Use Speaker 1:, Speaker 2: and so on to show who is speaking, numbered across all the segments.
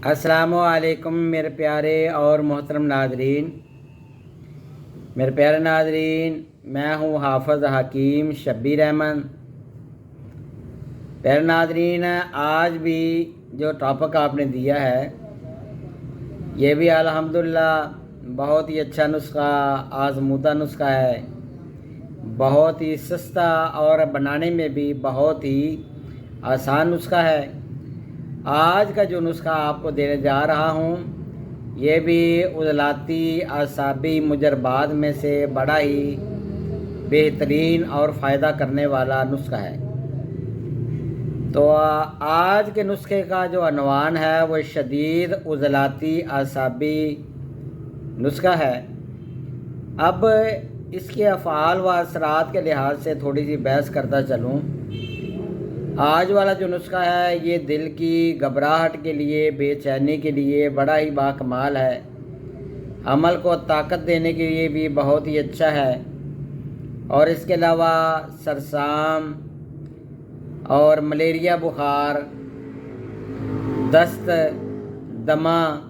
Speaker 1: अस्सलामुअलैकुम मेरे प्यारे और मोहतरम नाजरीन। मेरे प्यारे नाजरीन, मैं हूँ हाफ़िज़ हकीम शब्बीर अहमद। प्यारे नाजरीन, आज भी जो टॉपिक आपने दिया है ये भी अल्हम्दुलिल्लाह बहुत ही अच्छा नुस्खा, आज़मूदा नुस्खा है। बहुत ही सस्ता और बनाने में भी बहुत ही आसान नुस्खा है। आज का जो नुस्खा आपको देने जा रहा हूँ ये भी उज़लाती आसाबी मुजरबात में से बड़ा ही बेहतरीन और फ़ायदा करने वाला नुस्खा है। तो आज के नुस्खे का जो अनवान है वो शदीद उज़लाती आसाबी नुस्खा है। अब इसके अफ़आल व असरात के लिहाज से थोड़ी सी बहस करता चलूँ। आज वाला जो नुस्खा है ये दिल की घबराहट के लिए, बेचैनी के लिए बड़ा ही बाकमाल है। अमल को ताकत देने के लिए भी बहुत ही अच्छा है। और इसके अलावा सरसाम और मलेरिया बुखार, दस्त, दमा,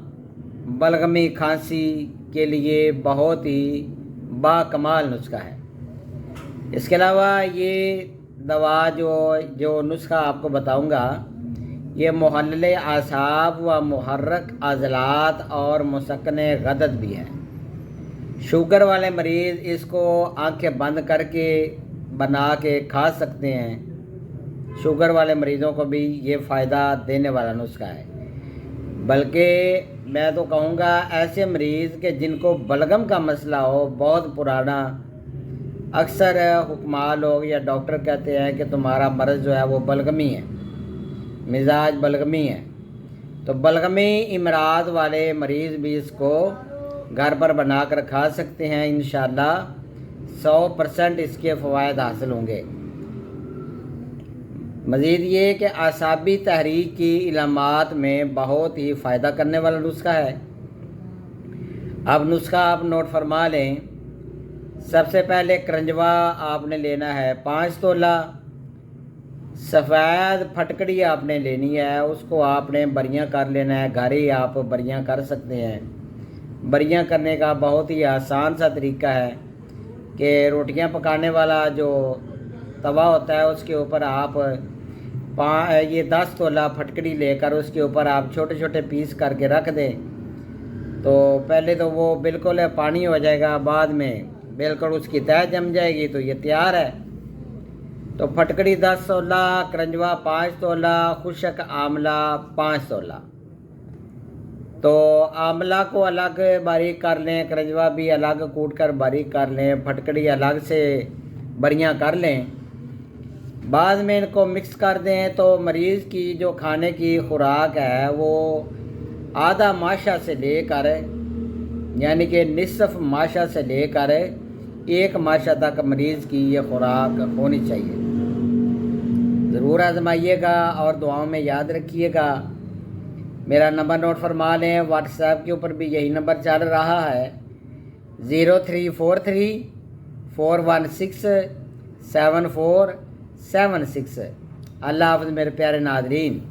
Speaker 1: बलगमी खांसी के लिए बहुत ही बाकमाल नुस्खा है। इसके अलावा ये दवा जो नुस्खा आपको बताऊंगा ये मुहल्लिल आसाब व मुहर्रक अज़लात और मुसक्किन गदद भी है। शुगर वाले मरीज़ इसको आंखें बंद करके बना के खा सकते हैं। शुगर वाले मरीज़ों को भी ये फ़ायदा देने वाला नुस्खा है। बल्कि मैं तो कहूँगा ऐसे मरीज़ के जिनको बलगम का मसला हो, बहुत पुराना, अक्सर हुक्मा लोग या डॉक्टर कहते हैं कि तुम्हारा मर्ज़ जो है वो बलगमी है, मिजाज बलगमी है। तो बलगमी इमराद वाले मरीज़ भी इसको घर पर बना कर खा सकते हैं। इंशाअल्लाह 100% इसके फ़वाइद हासिल होंगे। मज़ीद ये कि आसाबी तहरीक की इलामात में बहुत ही फ़ायदा करने वाला नुस्खा है। अब नुस्खा आप नोट फरमा लें। सबसे पहले करंजवा आपने लेना है 5 तोला। सफ़ेद फटकड़ी आपने लेनी है, उसको आपने बरियां कर लेना है। घर ही आप बरियां कर सकते हैं। बरियां करने का बहुत ही आसान सा तरीका है कि रोटियां पकाने वाला जो तवा होता है उसके ऊपर आप ये 10 तोला फटकड़ी लेकर उसके ऊपर आप छोटे छोटे पीस करके रख दें। तो पहले तो वो बिल्कुल पानी हो जाएगा, बाद में बिल्कुल उसकी तह जम जाएगी, तो ये तैयार है। तो फटकड़ी 10 तोला, करंजवा 5 तोला, खुशक आमला 5 तोला। तो आमला को अलग बारीक कर लें, करंजवा भी अलग कूट कर बारीक कर लें, फटकड़ी अलग से बरियां कर लें। बाद में इनको मिक्स कर दें। तो मरीज़ की जो खाने की खुराक है वो आधा माशा से लेकर, यानी कि निसफ माशा से लेकर 1 माशा तक मरीज़ की ये खुराक होनी चाहिए। ज़रूर आजमाइएगा और दुआओं में याद रखिएगा। मेरा नंबर नोट फरमा लें। व्हाट्सएप के ऊपर भी यही नंबर चल रहा है 0343 416 7476। अल्लाह हाफ़िज़ मेरे प्यारे नाज़रीन।